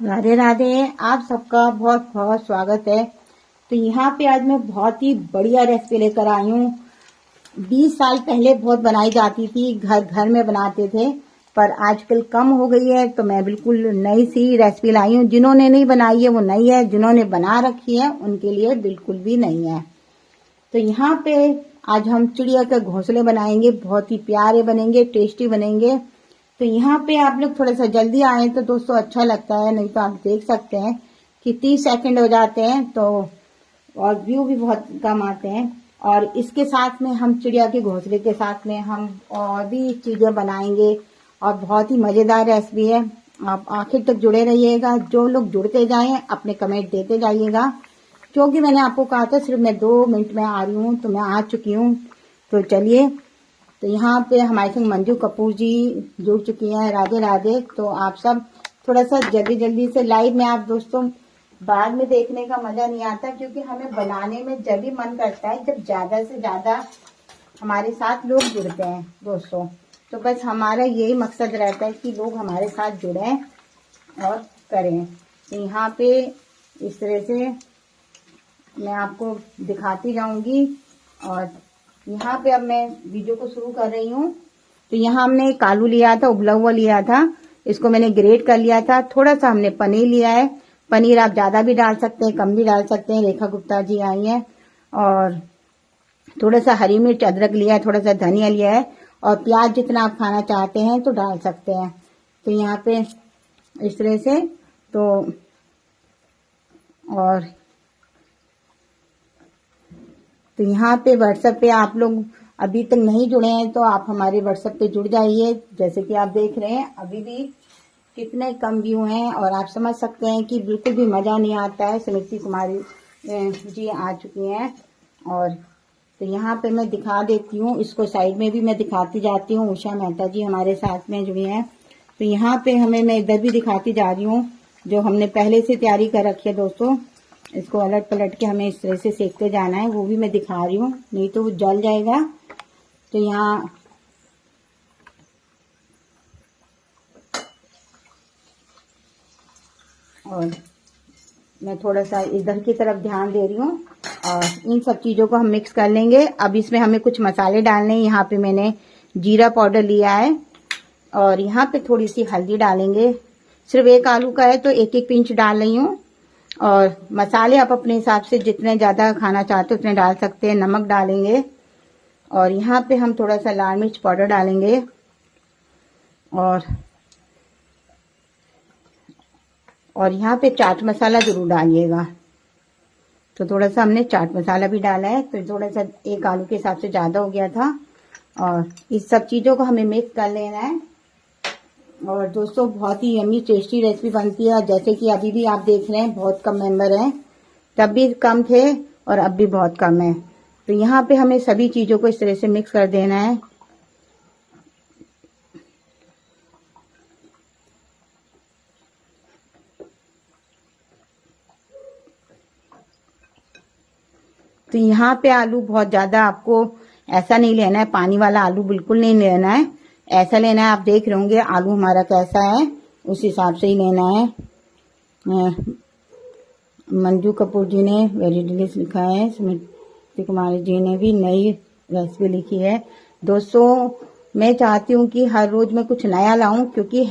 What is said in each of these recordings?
राधे राधे। आप सबका बहुत बहुत स्वागत है। तो यहाँ पे आज मैं बहुत ही बढ़िया रेसिपी लेकर आई हूँ। 20 साल पहले बहुत बनाई जाती थी, घर घर में बनाते थे, पर आजकल कम हो गई है। तो मैं बिल्कुल नई सी रेसिपी लाई हूँ। जिन्होंने नहीं बनाई है वो नई है, जिन्होंने बना रखी है उनके लिए बिल्कुल भी नहीं है। तो यहाँ पे आज हम चिड़िया के घोंसले बनाएंगे। बहुत ही प्यारे बनेंगे, टेस्टी बनेंगे। तो यहाँ पे आप लोग थोड़ा सा जल्दी आए तो दोस्तों अच्छा लगता है, नहीं तो आप देख सकते हैं कि 30 सेकंड हो जाते हैं तो और व्यू भी बहुत कम आते हैं। और इसके साथ में हम चिड़िया के घोंसले के साथ में हम और भी चीजें बनाएंगे और बहुत ही मजेदार रेसिपी है। आप आखिर तक जुड़े रहिएगा। जो लोग जुड़ते जाएं अपने कमेंट देते जाइएगा, क्योंकि मैंने आपको कहा था सिर्फ मैं 2 मिनट में आ रही हूँ, तो मैं आ चुकी हूँ। तो चलिए। तो यहाँ पे हमारे संग मंजू कपूर जी जुड़ चुकी हैं। राधे राधे। तो आप सब थोड़ा सा जल्दी जल्दी से लाइव में, आप दोस्तों बाद में देखने का मजा नहीं आता, क्योंकि हमें बनाने में जब भी मन करता है जब ज्यादा से ज्यादा हमारे साथ लोग जुड़ते हैं दोस्तों। तो बस हमारा यही मकसद रहता है कि लोग हमारे साथ जुड़ें और करें। तो यहाँ पे इस तरह से मैं आपको दिखाती जाऊंगी। और यहाँ पे अब मैं वीडियो को शुरू कर रही हूँ। तो यहाँ हमने एक आलू लिया था, उबला हुआ लिया था, इसको मैंने ग्रेट कर लिया था। थोड़ा सा हमने पनीर लिया है। पनीर आप ज्यादा भी डाल सकते हैं, कम भी डाल सकते हैं। रेखा गुप्ता जी आई हैं। और थोड़ा सा हरी मिर्च, अदरक लिया है, थोड़ा सा धनिया लिया है, और प्याज जितना आप खाना चाहते हैं तो डाल सकते हैं। तो यहाँ पे इस तरह से तो और तो यहाँ पे व्हाट्सएप पे आप लोग अभी तक नहीं जुड़े हैं तो आप हमारे व्हाट्सएप पे जुड़ जाइए। जैसे कि आप देख रहे हैं अभी भी कितने कम व्यू हैं, और आप समझ सकते हैं कि बिल्कुल भी मजा नहीं आता है। सुमिति कुमारी जी आ चुकी हैं। और तो यहाँ पे मैं दिखा देती हूँ, इसको साइड में भी मैं दिखाती जाती हूँ। उषा मेहता जी हमारे साथ में जुड़ी हैं। तो यहाँ पे मैं इधर भी दिखाती जा रही हूँ, जो हमने पहले से तैयारी कर रखी है दोस्तों। इसको अलट पलट के हमें इस तरह से सेकते जाना है, वो भी मैं दिखा रही हूँ, नहीं तो वो जल जाएगा। तो यहाँ और मैं थोड़ा सा इधर की तरफ ध्यान दे रही हूँ। और इन सब चीजों को हम मिक्स कर लेंगे। अब इसमें हमें कुछ मसाले डालने हैं। यहाँ पे मैंने जीरा पाउडर लिया है, और यहाँ पे थोड़ी सी हल्दी डालेंगे। सिर्फ एक आलू का है तो एक एक पिंच डाल रही हूँ। और मसाले आप अपने हिसाब से जितने ज्यादा खाना चाहते हो उतने डाल सकते हैं। नमक डालेंगे, और यहाँ पे हम थोड़ा सा लाल मिर्च पाउडर डालेंगे, और यहाँ पे चाट मसाला जरूर डालिएगा। तो थोड़ा सा हमने चाट मसाला भी डाला है, तो थोड़ा सा एक आलू के हिसाब से ज्यादा हो गया था। और इस सब चीजों को हमें मिक्स कर लेना है। और दोस्तों बहुत ही यम्मी टेस्टी रेसिपी बनती है। जैसे कि अभी भी आप देख रहे हैं बहुत कम मेंबर हैं, तब भी कम थे और अब भी बहुत कम है। तो यहाँ पे हमें सभी चीजों को इस तरह से मिक्स कर देना है। तो यहाँ पे आलू बहुत ज्यादा आपको ऐसा नहीं लेना है, पानी वाला आलू बिल्कुल नहीं लेना है। ऐसा लेना है, आप देख रहे होंगे आलू हमारा कैसा है, उस हिसाब से ही लेना है। मंजू कपूर जी ने वेरी डिलीशियस लिखा है। सुमिति कुमारी जी ने भी नई रेसिपी लिखी है। दोस्तों मैं चाहती हूँ कि हर रोज मैं कुछ नया लाऊं, क्योंकि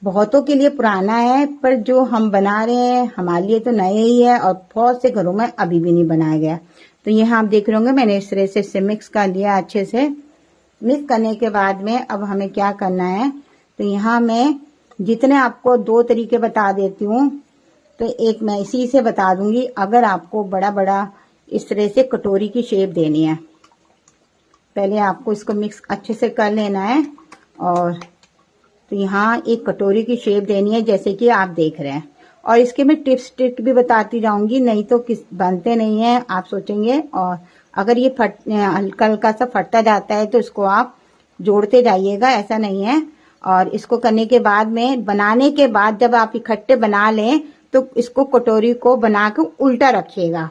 बहुतों के लिए पुराना है, पर जो हम बना रहे हैं हमारे लिए तो नया ही है, और बहुत से घरों में अभी भी नहीं बनाया गया। तो यहाँ आप देख रहे होंगे मैंने इस तरह से इसे मिक्स कर लिया अच्छे से। मिक्स करने के बाद में अब हमें क्या करना है, तो यहाँ मैं जितने आपको 2 तरीके बता देती हूँ, तो एक मैं इसी से बता दूंगी। अगर आपको बड़ा बड़ा इस तरह से कटोरी की शेप देनी है, पहले आपको इसको मिक्स अच्छे से कर लेना है। और तो यहाँ एक कटोरी की शेप देनी है, जैसे कि आप देख रहे हैं। और इसके मैं टिप्स ट्रिक भी बताती जाऊंगी, नहीं तो बनते नहीं है, आप सोचेंगे। और अगर ये हल्का हल्का सा फटता जाता है तो इसको आप जोड़ते जाइएगा, ऐसा नहीं है। और इसको करने के बाद में, बनाने के बाद जब आप इकट्ठे बना लें तो इसको कटोरी को बना के उल्टा रखिएगा।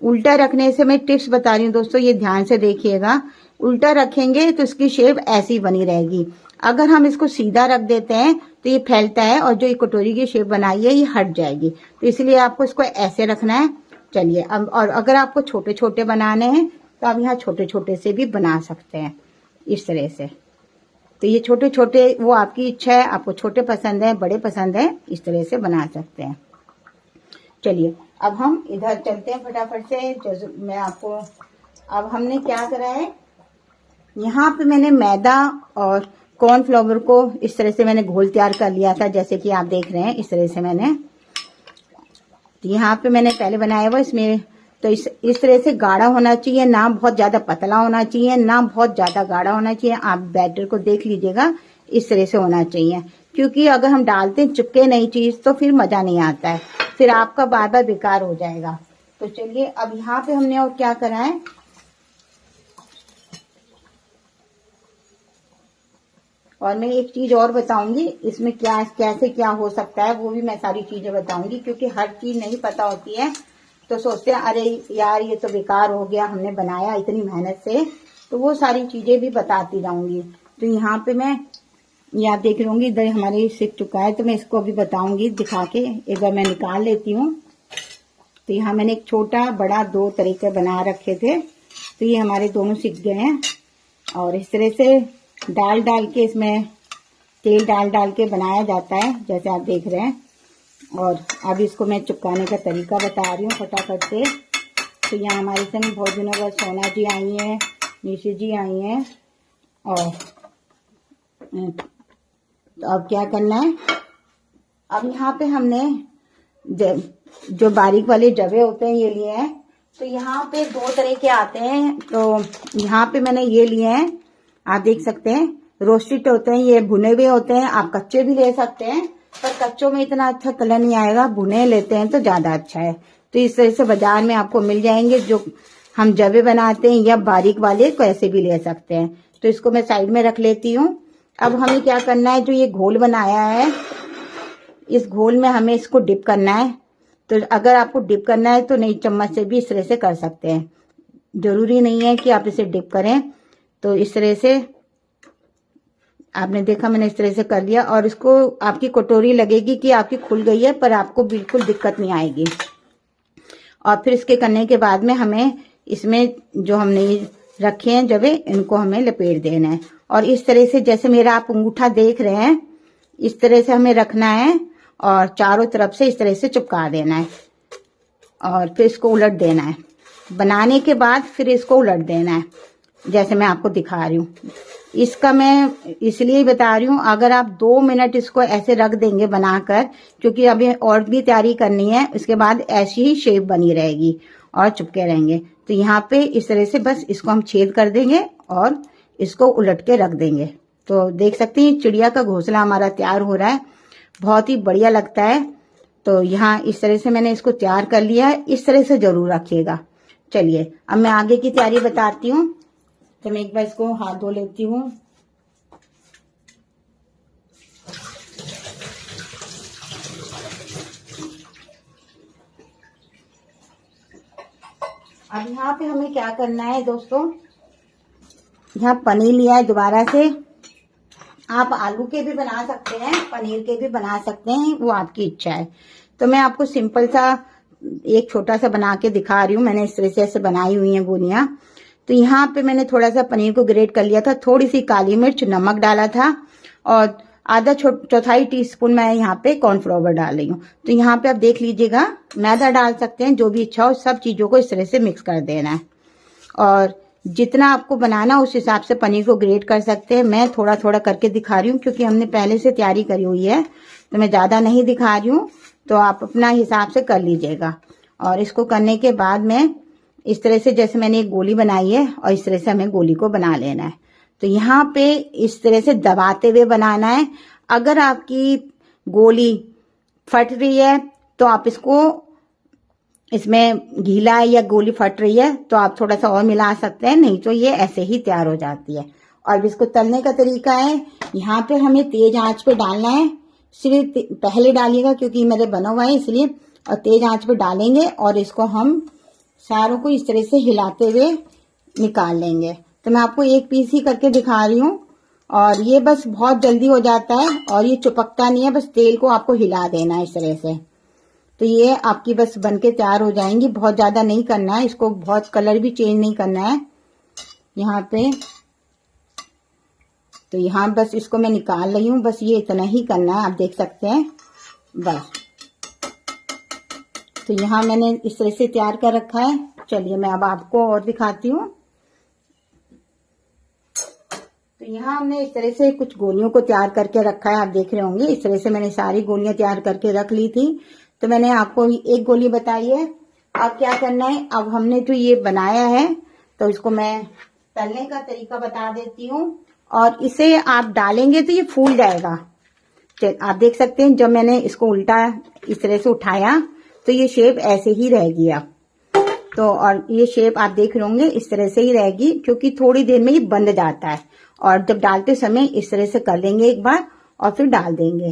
उल्टा रखने से मैं टिप्स बता रही हूँ दोस्तों, ये ध्यान से देखिएगा। उल्टा रखेंगे तो इसकी शेप ऐसी बनी रहेगी। अगर हम इसको सीधा रख देते हैं तो तो ये फैलता है और जो ये कटोरी की शेप बनाई है ये हट जाएगी। तो इसलिए आपको इसको ऐसे रखना है। चलिए अब, और अगर आपको छोटे छोटे बनाने हैं तो आप यहाँ छोटे छोटे से भी बना सकते हैं इस तरह से। तो ये छोटे छोटे वो आपकी इच्छा है, आपको छोटे पसंद है बड़े पसंद है, इस तरह से बना सकते हैं। चलिए अब हम इधर चलते हैं फटाफट से। जो मैं आपको, अब हमने क्या करा है, यहाँ पे मैंने मैदा और कॉर्नफ्लावर को इस तरह से मैंने घोल तैयार कर लिया था, जैसे कि आप देख रहे हैं इस तरह से मैंने। तो यहाँ पे मैंने पहले बनाया हुआ इसमें, तो इस तरह से गाढ़ा होना चाहिए, ना बहुत ज्यादा पतला होना चाहिए ना बहुत ज्यादा गाढ़ा होना चाहिए। आप बैटर को देख लीजिएगा, इस तरह से होना चाहिए, क्योंकि अगर हम डालते हैं चिपके नई चीज तो फिर मजा नहीं आता है, फिर आपका बार बार बेकार हो जाएगा। तो चलिए अब यहाँ पे हमने और क्या करा है, और मैं एक चीज और बताऊंगी इसमें क्या कैसे क्या हो सकता है, वो भी मैं सारी चीजें बताऊंगी, क्योंकि हर चीज नहीं पता होती है तो सोचते हैं अरे यार ये तो बेकार हो गया, हमने बनाया इतनी मेहनत से। तो वो सारी चीजें भी बताती जाऊंगी। तो यहाँ पे मैं, ये आप देख लूंगी इधर हमारे सीख चुका है, तो मैं इसको अभी बताऊंगी दिखा के। एक बार मैं निकाल लेती हूँ। तो यहाँ मैंने एक छोटा बड़ा दो तरीके बना रखे थे, तो ये हमारे दोनों सीख गए हैं। और इस तरह से डाल डाल के, इसमें तेल डाल डाल के बनाया जाता है, जैसे आप देख रहे हैं। और अब इसको मैं चिपकाने का तरीका बता रही हूँ फटाफट से। तो यहाँ हमारे संग बहुत दिनों बाद सोना जी आई हैं, निशु जी आई हैं। और तो अब क्या करना है, अब यहाँ पे हमने जो बारीक वाले जवे होते हैं ये लिए हैं। तो यहाँ पे दो तरह के आते हैं, तो यहाँ पे मैंने ये लिए हैं, आप देख सकते हैं। रोस्टेड होते हैं, ये भुने हुए होते हैं, आप कच्चे भी ले सकते हैं, पर कच्चों में इतना अच्छा कलर नहीं आएगा, भुने लेते हैं तो ज्यादा अच्छा है। तो इस तरह से बाजार में आपको मिल जाएंगे जो हम जवे बनाते हैं, या बारीक वाले को ऐसे भी ले सकते हैं। तो इसको मैं साइड में रख लेती हूँ। अब हमें क्या करना है, जो ये घोल बनाया है इस घोल में हमें इसको डिप करना है। तो अगर आपको डिप करना है तो नई चम्मच से भी इस तरह से कर सकते हैं, जरूरी नहीं है कि आप इसे डिप करें। तो इस तरह से आपने देखा, मैंने इस तरह से कर लिया। और इसको आपकी कटोरी लगेगी कि आपकी खुल गई है, पर आपको बिल्कुल दिक्कत नहीं आएगी। और फिर इसके करने के बाद में हमें इसमें जो हमने रखे हैं जवे, इनको हमें लपेट देना है। और इस तरह से जैसे मेरा आप अंगूठा देख रहे हैं, इस तरह से हमें रखना है और चारों तरफ से इस तरह से चिपका देना है। और फिर इसको उलट देना है। बनाने के बाद फिर इसको उलट देना है, जैसे मैं आपको दिखा रही हूँ। इसका मैं इसलिए बता रही हूँ, अगर आप 2 मिनट इसको ऐसे रख देंगे बनाकर, क्योंकि अभी और भी तैयारी करनी है, उसके बाद ऐसी ही शेप बनी रहेगी और चिपके रहेंगे। तो यहाँ पे इस तरह से बस इसको हम छेद कर देंगे और इसको उलट के रख देंगे। तो देख सकते हैं चिड़िया का घोंसला हमारा तैयार हो रहा है, बहुत ही बढ़िया लगता है। तो यहाँ इस तरह से मैंने इसको तैयार कर लिया है, इस तरह से जरूर रखिएगा। चलिए अब मैं आगे की तैयारी बताती हूँ। तो मैं एक बार इसको हाथ धो लेती हूँ। अब यहाँ पे हमें क्या करना है दोस्तों, यहाँ पनीर लिया है दोबारा से। आप आलू के भी बना सकते हैं, पनीर के भी बना सकते हैं, वो आपकी इच्छा है। तो मैं आपको सिंपल सा एक छोटा सा बना के दिखा रही हूँ। मैंने इस तरह से ऐसे बनाई हुई है गोलियां। तो यहाँ पे मैंने थोड़ा सा पनीर को ग्रेट कर लिया था, थोड़ी सी काली मिर्च, नमक डाला था, और आधा चौथाई टीस्पून मैं यहाँ पे कॉर्नफ्लावर डाल रही हूँ। तो यहाँ पे आप देख लीजिएगा, मैदा डाल सकते हैं, जो भी इच्छा हो। सब चीजों को इस तरह से मिक्स कर देना है, और जितना आपको बनाना उस हिसाब से पनीर को ग्रेट कर सकते हैं। मैं थोड़ा थोड़ा करके दिखा रही हूँ, क्योंकि हमने पहले से तैयारी करी हुई है, तो मैं ज्यादा नहीं दिखा रही हूँ। तो आप अपना हिसाब से कर लीजिएगा। और इसको करने के बाद में इस तरह से, जैसे मैंने एक गोली बनाई है, और इस तरह से हमें गोली को बना लेना है। तो यहाँ पे इस तरह से दबाते हुए बनाना है। अगर आपकी गोली फट रही है तो आप इसको, इसमें गीला है या गोली फट रही है तो आप थोड़ा सा और मिला सकते हैं, नहीं तो ये ऐसे ही तैयार हो जाती है। और इसको तलने का तरीका है, यहाँ पे हमें तेज आंच पे डालना है। सिर्फ पहले डालिएगा क्योंकि मेरे बना हुआ है इसलिए, और तेज आंच पे डालेंगे और इसको हम सारों को इस तरह से हिलाते हुए निकाल लेंगे। तो मैं आपको एक पीस ही करके दिखा रही हूँ, और ये बस बहुत जल्दी हो जाता है और ये चिपकता नहीं है, बस तेल को आपको हिला देना है इस तरह से। तो ये आपकी बस बनके तैयार हो जाएंगी। बहुत ज्यादा नहीं करना है इसको, बहुत कलर भी चेंज नहीं करना है यहाँ पे। तो यहाँ बस इसको मैं निकाल रही हूँ, बस ये इतना ही करना है, आप देख सकते हैं बस। तो यहाँ मैंने इस तरह से तैयार कर रखा है। चलिए मैं अब आपको और दिखाती हूँ। तो यहाँ हमने इस तरह से कुछ गोलियों को तैयार करके रखा है, आप देख रहे होंगे। इस तरह से मैंने सारी गोलियां तैयार करके रख ली थी। तो मैंने आपको एक गोली बताई है। अब क्या करना है, अब हमने जो ये बनाया है तो इसको मैं तलने का तरीका बता देती हूँ। और इसे आप डालेंगे तो ये फूल जाएगा। आप देख सकते हैं जब मैंने इसको उल्टा इस तरह से उठाया तो ये शेप ऐसे ही रहेगी अब तो। और ये शेप आप देख रहे होंगे इस तरह से ही रहेगी, क्योंकि थोड़ी देर में ये बंध जाता है। और जब डालते समय इस तरह से कर लेंगे एक बार और फिर डाल देंगे,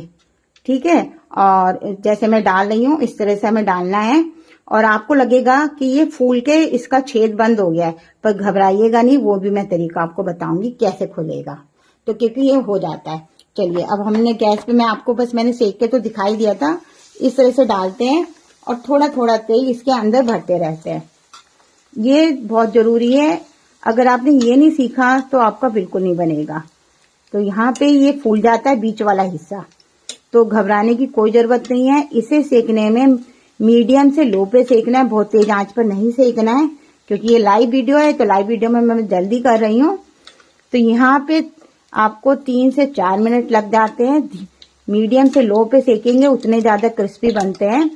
ठीक है। और जैसे मैं डाल रही हूँ इस तरह से हमें डालना है। और आपको लगेगा कि ये फूल के इसका छेद बंद हो गया है, पर घबराइएगा नहीं, वो भी मैं तरीका आपको बताऊंगी कैसे खुलेगा। तो क्योंकि ये हो जाता है। चलिए अब हमने गैस पे, मैं आपको बस मैंने सेक के तो दिखाई दिया था। इस तरह से डालते हैं और थोड़ा थोड़ा तेल इसके अंदर भरते रहते हैं। ये बहुत जरूरी है। अगर आपने ये नहीं सीखा तो आपका बिल्कुल नहीं बनेगा। तो यहाँ पे ये फूल जाता है बीच वाला हिस्सा, तो घबराने की कोई जरूरत नहीं है। इसे सेकने में मीडियम से लो पे सेकना है, बहुत तेज आंच पर नहीं सेकना है, क्योंकि ये लाइव वीडियो है। तो लाइव वीडियो में मैं जल्दी कर रही हूँ। तो यहाँ पे आपको 3 से 4 मिनट लग जाते हैं। मीडियम से लो पे सेकेंगे उतने ज्यादा क्रिस्पी बनते हैं।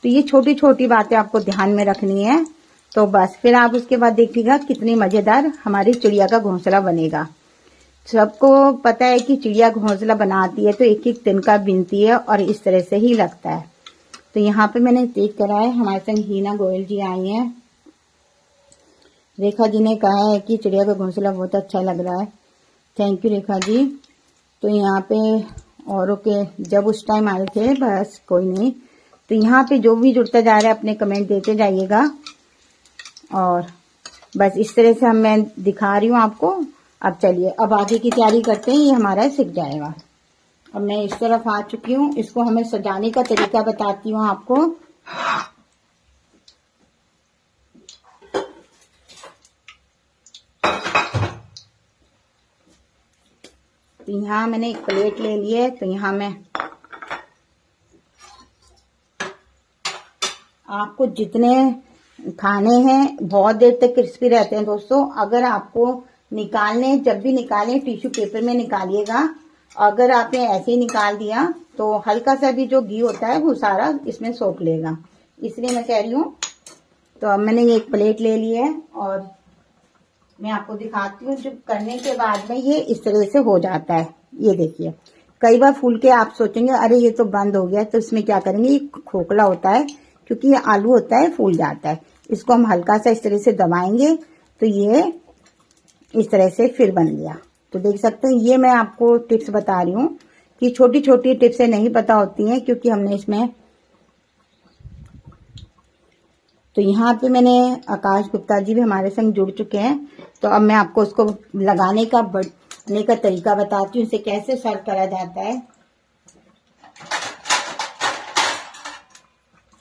तो ये छोटी छोटी बातें आपको ध्यान में रखनी है। तो बस फिर आप उसके बाद देखिएगा कितनी मजेदार हमारी चिड़िया का घोंसला बनेगा। सबको पता है कि चिड़िया घोंसला बनाती है तो एक एक तिनका बिनती है और इस तरह से ही लगता है। तो यहाँ पे मैंने चेक करा है, हमारे संग हीना गोयल जी आई हैं। रेखा जी ने कहा है कि चिड़िया का घोंसला बहुत अच्छा लग रहा है। Thank you Rekha ji. तो यहाँ पे औरों के जब उस टाइम आए थे, बस कोई नहीं। तो यहाँ पे जो भी जुड़ता जा रहा है अपने कमेंट देते जाइएगा। और बस इस तरह से मैं दिखा रही हूँ आपको। अब चलिए अब आगे की तैयारी करते हैं, ये हमारा सिक जाएगा। अब मैं इस तरफ आ चुकी हूँ, इसको हमें सजाने का तरीका बताती हूँ आपको। तो यहाँ मैंने एक प्लेट ले ली है। तो यहाँ मैं आपको जितने खाने हैं, बहुत देर तक क्रिस्पी रहते हैं दोस्तों। अगर आपको निकालने, जब भी निकालें टिश्यू पेपर में निकालिएगा। अगर आपने ऐसे ही निकाल दिया तो हल्का सा भी जो घी होता है वो सारा इसमें सोख लेगा, इसलिए मैं कह रही हूँ। तो अब मैंने ये एक प्लेट ले ली है और मैं आपको दिखाती हूँ। जो करने के बाद में ये इस तरह से हो जाता है, ये देखिए। कई बार फूल के आप सोचेंगे अरे ये तो बंद हो गया, तो इसमें क्या करेंगे, ये खोखला होता है क्योंकि ये आलू होता है, फूल जाता है। इसको हम हल्का सा इस तरह से दबाएंगे तो ये इस तरह से फिर बन गया। तो देख सकते हैं, ये मैं आपको टिप्स बता रही हूँ कि छोटी छोटी टिप्स नहीं पता होती हैं, क्योंकि हमने इसमें। तो यहाँ पे मैंने आकाश गुप्ता जी भी हमारे संग जुड़ चुके हैं। तो अब मैं आपको उसको लगाने का बढ़ने का तरीका बताती हूँ, इसे कैसे सर्व करा जाता है।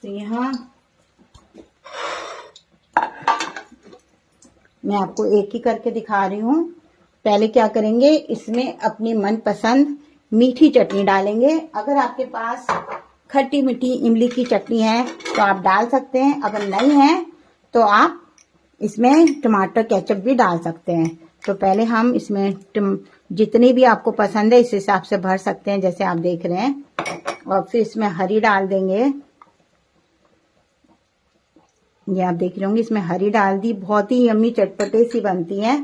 तो यहाँ मैं आपको एक ही करके दिखा रही हूँ। पहले क्या करेंगे, इसमें अपनी मनपसंद मीठी चटनी डालेंगे। अगर आपके पास खट्टी मीठी इमली की चटनी है तो आप डाल सकते हैं, अगर नहीं है तो आप इसमें टमाटर केचप भी डाल सकते हैं। तो पहले हम इसमें जितनी भी आपको पसंद है इस हिसाब से भर सकते हैं, जैसे आप देख रहे हैं। और फिर इसमें हरी डाल देंगे, ये आप देख रहे होंगे, इसमें हरी डाल दी। बहुत ही यम्मी चटपटे सी बनती है।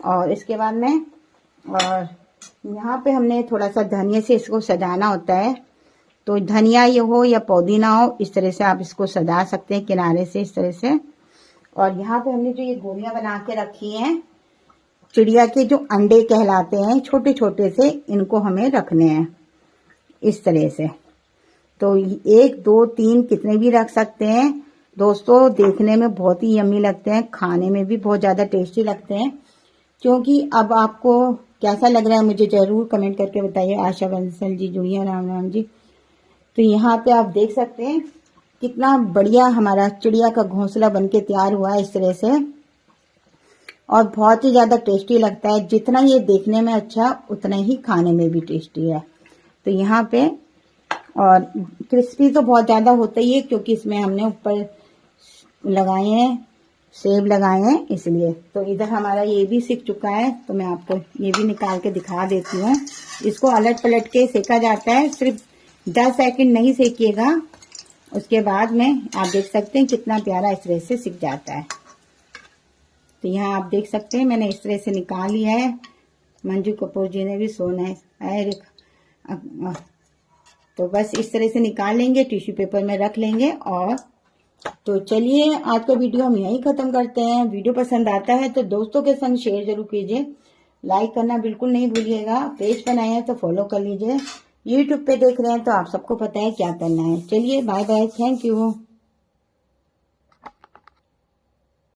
और इसके बाद में और यहाँ पे हमने थोड़ा सा धनिया से इसको सजाना होता है। तो धनिया ये हो या पुदीना हो, इस तरह से आप इसको सजा सकते हैं किनारे से इस तरह से। और यहाँ पे हमने जो ये गोलियां बना के रखी हैं, चिड़िया के जो अंडे कहलाते हैं छोटे छोटे से, इनको हमें रखने हैं इस तरह से। तो 1 2 3 कितने भी रख सकते हैं दोस्तों। देखने में बहुत ही यम्मी लगते हैं, खाने में भी बहुत ज्यादा टेस्टी लगते हैं। क्योंकि अब आपको कैसा लग रहा है मुझे जरूर कमेंट करके बताइए। आशा बंसल जी जुड़ी है, राम राम जी। तो यहाँ पे आप देख सकते हैं कितना बढ़िया हमारा चिड़िया का घोंसला बनके तैयार हुआ है इस तरह से, और बहुत ही ज्यादा टेस्टी लगता है। जितना ये देखने में अच्छा उतना ही खाने में भी टेस्टी है। तो यहाँ पे और क्रिस्पी तो बहुत ज्यादा होता ही है क्योंकि इसमें हमने ऊपर लगाए हैं, सेब लगाए हैं इसलिए। तो इधर हमारा ये भी सिक चुका है, तो मैं आपको ये भी निकाल के दिखा देती हूँ। इसको अलट पलट के सेका जाता है, सिर्फ 10 सेकंड नहीं सेकिएगा, उसके बाद में आप देख सकते हैं कितना प्यारा इस तरह से सिक जाता है। तो यहाँ आप देख सकते हैं मैंने इस तरह से निकाल लिया है। मंजू कपूर जी ने भी सोना है। तो बस इस तरह से निकाल लेंगे, टिश्यू पेपर में रख लेंगे। और तो चलिए आज का वीडियो हम यहीं खत्म करते हैं। वीडियो पसंद आता है तो दोस्तों के संग शेयर जरूर कीजिए, लाइक करना बिल्कुल नहीं भूलिएगा। पेज बनाए हैं तो फॉलो कर लीजिए। यूट्यूब पे देख रहे हैं तो आप सबको पता है क्या करना है। चलिए बाय बाय, थैंक यू।